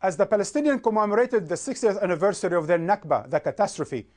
As the Palestinians commemorated the 60th anniversary of their Nakba, the catastrophe,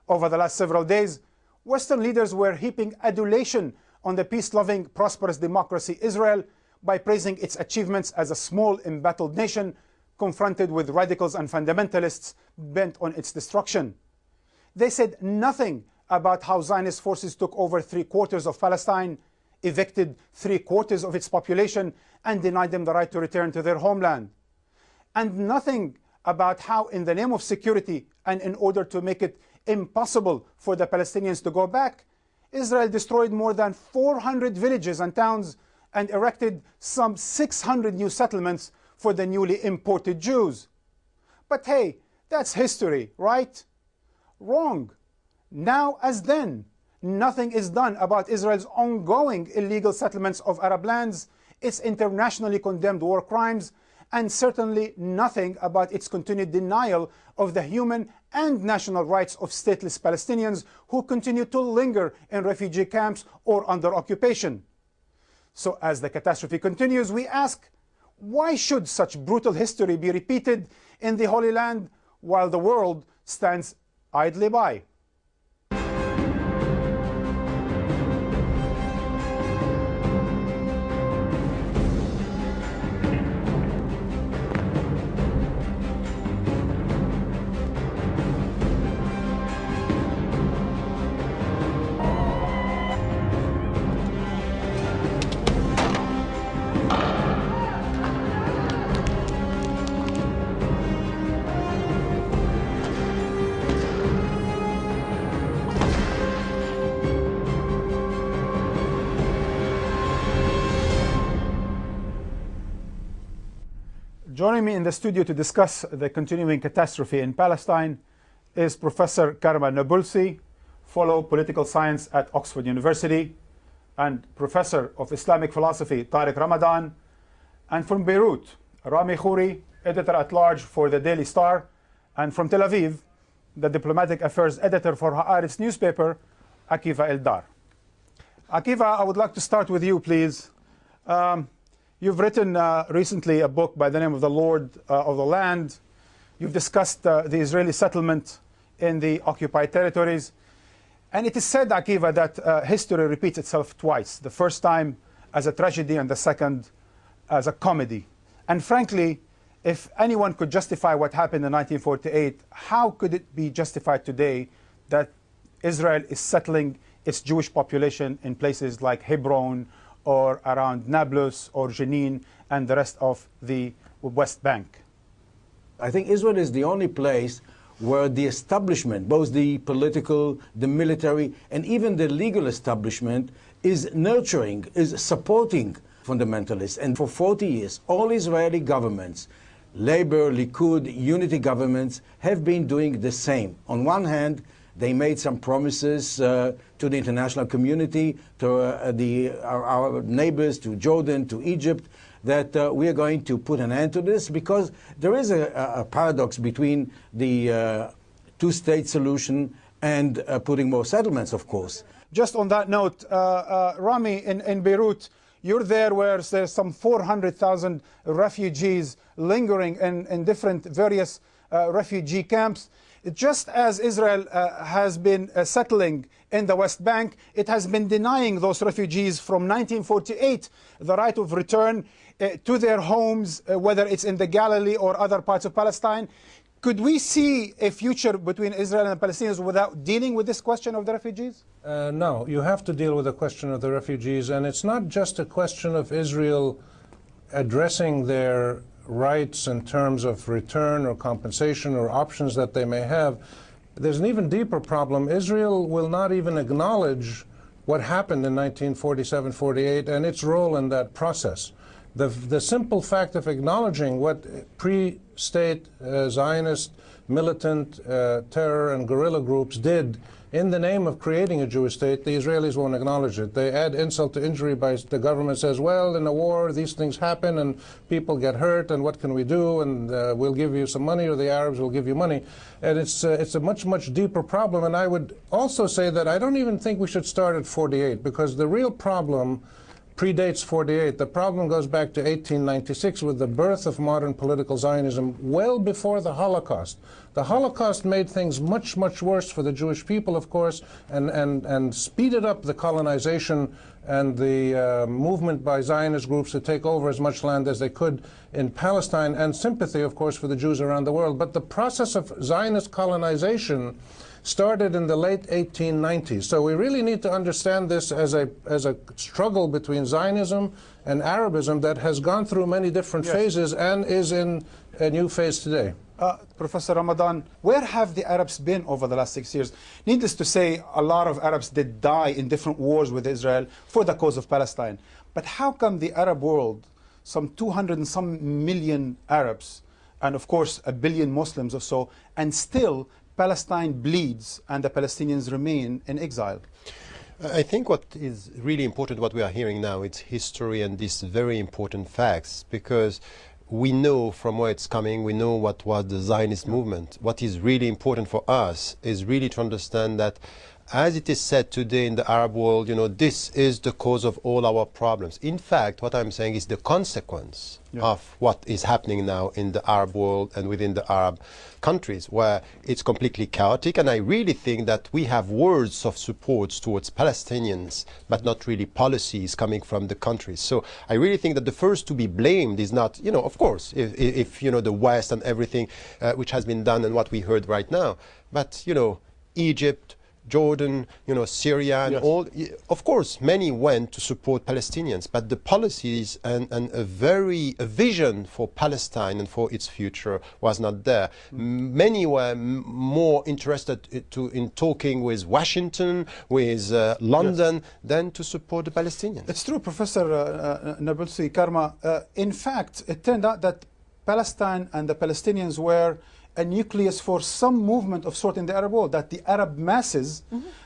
over the last several days, Western leaders were heaping adulation on the peace-loving, prosperous democracy Israel by praising its achievements as a small, embattled nation confronted with radicals and fundamentalists bent on its destruction. They said nothing about how Zionist forces took over 3/4 of Palestine, evicted 3/4 of its population, and denied them the right to return to their homeland. And nothing about how, in the name of security and in order to make it impossible for the Palestinians to go back, Israel destroyed more than 400 villages and towns and erected some 600 new settlements for the newly imported Jews. But hey, that's history, right? Wrong. Now as then, nothing is done about Israel's ongoing illegal settlements of Arab lands, its internationally condemned war crimes, and certainly nothing about its continued denial of the human and national rights of stateless Palestinians who continue to linger in refugee camps or under occupation. So as the catastrophe continues, we ask, why should such brutal history be repeated in the Holy Land while the world stands idly by? Joining me in the studio to discuss the continuing catastrophe in Palestine is Professor Karma Nabulsi, Fellow Political Science at Oxford University, and Professor of Islamic Philosophy Tariq Ramadan, and from Beirut, Rami Khouri, Editor-at-Large for the Daily Star, and from Tel Aviv, the Diplomatic Affairs Editor for Haaretz newspaper, Akiva Eldar. Akiva, I would like to start with you, please. You've written recently a book by the name of The Lord of the Land. You've discussed the Israeli settlement in the occupied territories. And it is said, Akiva, that history repeats itself twice. The first time as a tragedy and the second as a comedy. And frankly, if anyone could justify what happened in 1948, how could it be justified today that Israel is settling its Jewish population in places like Hebron or around Nablus or Jenin and the rest of the West Bank? I think Israel is the only place where the establishment, both the political, the military, and even the legal establishment, is nurturing, is supporting fundamentalists. And for 40 years, all Israeli governments, Labour, Likud, unity governments, have been doing the same. On one hand, they made some promises to the international community, to our neighbors, to Jordan, to Egypt, that we are going to put an end to this, because there is a paradox between the two-state solution and putting more settlements, of course. Just on that note, Rami, in Beirut, you're there where there's some 400,000 refugees lingering in different various refugee camps. Just as Israel has been settling in the West Bank, it has been denying those refugees from 1948 the right of return to their homes, whether it's in the Galilee or other parts of Palestine. Could we see a future between Israel and the Palestinians without dealing with this question of the refugees? No, you have to deal with the question of the refugees, and it's not just a question of Israel addressing their rights in terms of return or compensation or options that they may have. There's an even deeper problem. Israel will not even acknowledge what happened in 1947-48 and its role in that process. The simple fact of acknowledging what pre-state Zionist militant terror and guerrilla groups did in the name of creating a Jewish state, the Israelis won't acknowledge it. They add insult to injury by the government says, well, in a war, these things happen and people get hurt, and what can we do? And we'll give you some money, or the Arabs will give you money. And it's a much, much deeper problem. And I would also say that I don't even think we should start at 48, because the real problem predates 48. The problem goes back to 1896 with the birth of modern political Zionism, well before the Holocaust. The Holocaust made things much, much worse for the Jewish people, of course, and speeded up the colonization and the movement by Zionist groups to take over as much land as they could in Palestine, and sympathy, of course, for the Jews around the world. But the process of Zionist colonization started in the late 1890s. So we really need to understand this as a struggle between Zionism and Arabism that has gone through many different phases and is in a new phase today. Professor Ramadan, where have the Arabs been over the last 6 years? Needless to say, a lot of Arabs did die in different wars with Israel for the cause of Palestine. But how come the Arab world, some 200 and some million Arabs, and of course a billion Muslims or so, and still Palestine bleeds and the Palestinians remain in exile? I think what is really important, what we are hearing now, it's history and these very important facts, because we know from where it's coming, we know what was the Zionist movement. What is really important for us is really to understand that, as it is said today in the Arab world, you know, this is the cause of all our problems. In fact, what I'm saying is the consequence of what is happening now in the Arab world and within the Arab countries, where it's completely chaotic. And I really think that we have words of support towards Palestinians, but not really policies coming from the countries. So I really think that the first to be blamed is not, you know, of course, if you know, the West and everything which has been done and what we heard right now, but, you know, Egypt, Jordan, you know, Syria, and all, of course, many went to support Palestinians, but the policies and a vision for Palestine and for its future was not there. Many were more interested in talking with Washington, with London, than to support the Palestinians. It's true, Professor Nabulsi Karma. In fact, it turned out that Palestine and the Palestinians were a nucleus for some movement of sort in the Arab world, that the Arab masses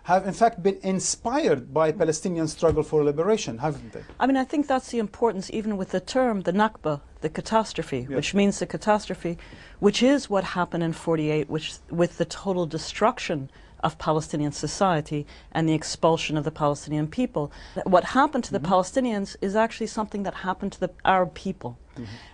have in fact been inspired by Palestinian struggle for liberation, haven't they? I mean, I think that's the importance, even with the term, the Nakba, the catastrophe, which means the catastrophe, which is what happened in 48, which with the total destruction of Palestinian society and the expulsion of the Palestinian people. What happened to the Palestinians is actually something that happened to the Arab people.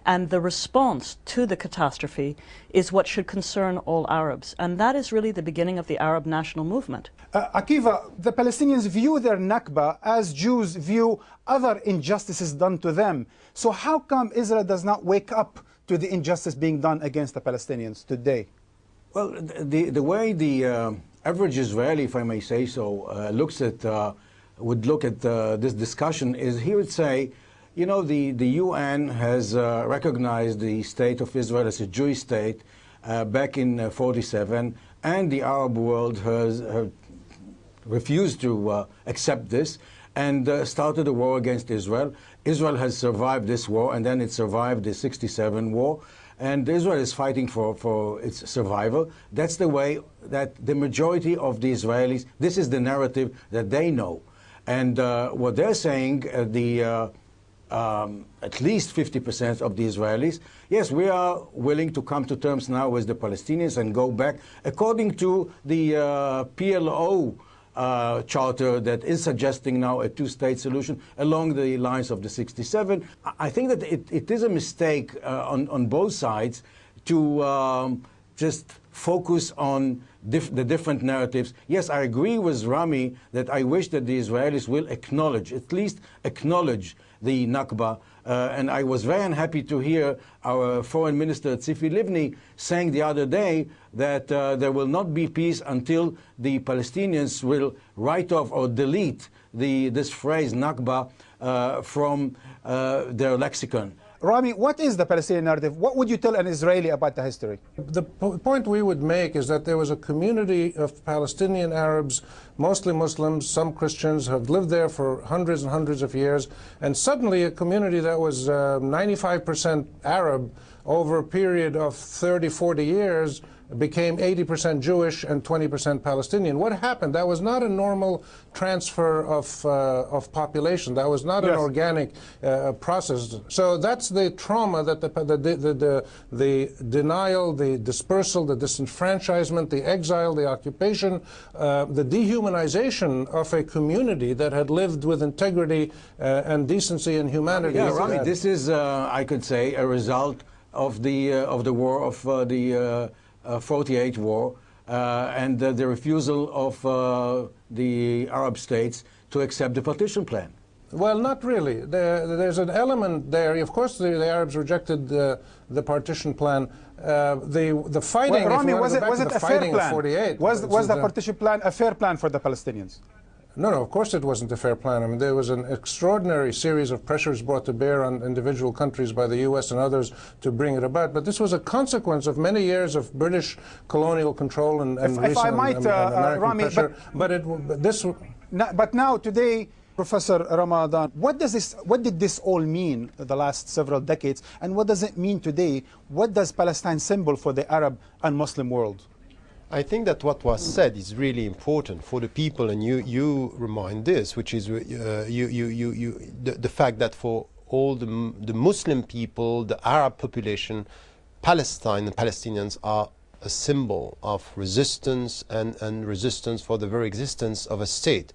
And the response to the catastrophe is what should concern all Arabs. And that is really the beginning of the Arab national movement. Akiva, the Palestinians view their Nakba as Jews view other injustices done to them. So how come Israel does not wake up to the injustice being done against the Palestinians today? Well, the way the average Israeli, if I may say so, would look at this discussion is he would say, you know, the UN has recognized the state of Israel as a Jewish state back in 47, and the Arab world has refused to accept this and started a war against Israel. Israel has survived this war, and then it survived the 67 war. And Israel is fighting for its survival. That's the way that the majority of the Israelis, this is the narrative that they know. And what they're saying, at least 50% of the Israelis, yes, we are willing to come to terms now with the Palestinians and go back according to the PLO charter that is suggesting now a two-state solution along the lines of the 67. I think that it is a mistake on both sides to just focus on the different narratives. Yes, I agree with Rami that I wish that the Israelis will acknowledge, at least acknowledge the Nakba. And I was very unhappy to hear our foreign minister, Tzipi Livni, saying the other day that there will not be peace until the Palestinians will write off or delete this phrase Nakba from their lexicon. Rami, what is the Palestinian narrative? What would you tell an Israeli about the history? The point we would make is that there was a community of Palestinian Arabs, mostly Muslims, some Christians, have lived there for hundreds and hundreds of years, and suddenly a community that was 95% Arab over a period of 30, 40 years became 80% Jewish and 20% Palestinian. What happened? That was not a normal transfer of population. That was not an organic process. So that's the trauma that the denial, the dispersal, the disenfranchisement, the exile, the occupation, the dehumanization of a community that had lived with integrity and decency and humanity. Yeah, Rami, this is, I could say, a result of the war, of the 48 war, and the refusal of the Arab states to accept the partition plan. Well, not really. There's an element there. Of course, the Arabs rejected the partition plan. The fighting. Well, Rami, was it a fair plan? 48, was the partition plan a fair plan for the Palestinians? No, of course it wasn't a fair plan. I mean, there was an extraordinary series of pressures brought to bear on individual countries by the U.S. and others to bring it about. But this was a consequence of many years of British colonial control and if I might, American Rami, pressure. But now, today, Professor Ramadan, what did this all mean the last several decades, and what does it mean today? What does Palestine symbol for the Arab and Muslim world? I think that what was said is really important for the people, and you remind this, which is the fact that for all the Muslim people, the Arab population, Palestine and Palestinians are a symbol of resistance and resistance for the very existence of a state.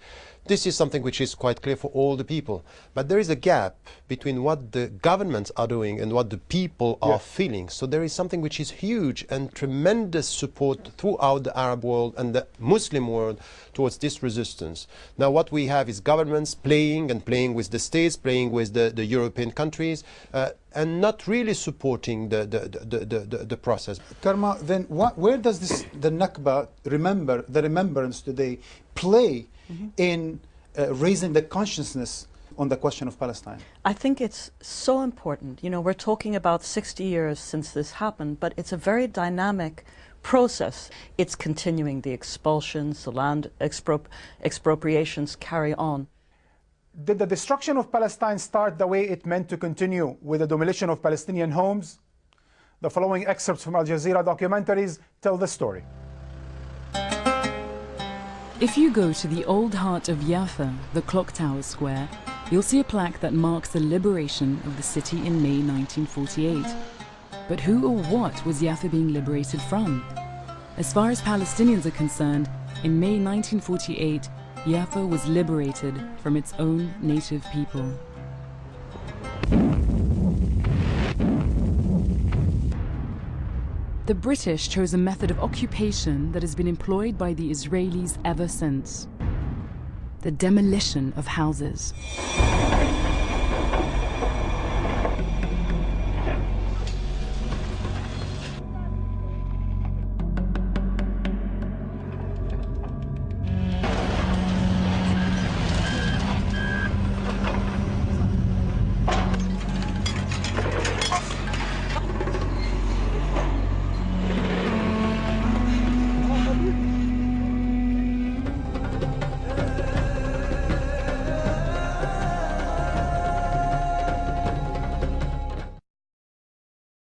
This is something which is quite clear for all the people. But there is a gap between what the governments are doing and what the people are feeling. So there is something which is huge and tremendous support throughout the Arab world and the Muslim world towards this resistance. Now what we have is governments playing with the states, playing with the European countries, and not really supporting the process. Karma, then where does the Nakba, the remembrance today, play in raising the consciousness on the question of Palestine? I think it's so important. You know, we're talking about 60 years since this happened, but it's a very dynamic process. It's continuing. The expulsions, the land expropriations carry on. Did the destruction of Palestine start the way it meant to continue, with the demolition of Palestinian homes? The following excerpts from Al Jazeera documentaries tell the story. If you go to the old heart of Jaffa, the Clock Tower Square, you'll see a plaque that marks the liberation of the city in May 1948. But who or what was Jaffa being liberated from? As far as Palestinians are concerned, in May 1948, Jaffa was liberated from its own native people. The British chose a method of occupation that has been employed by the Israelis ever since: the demolition of houses.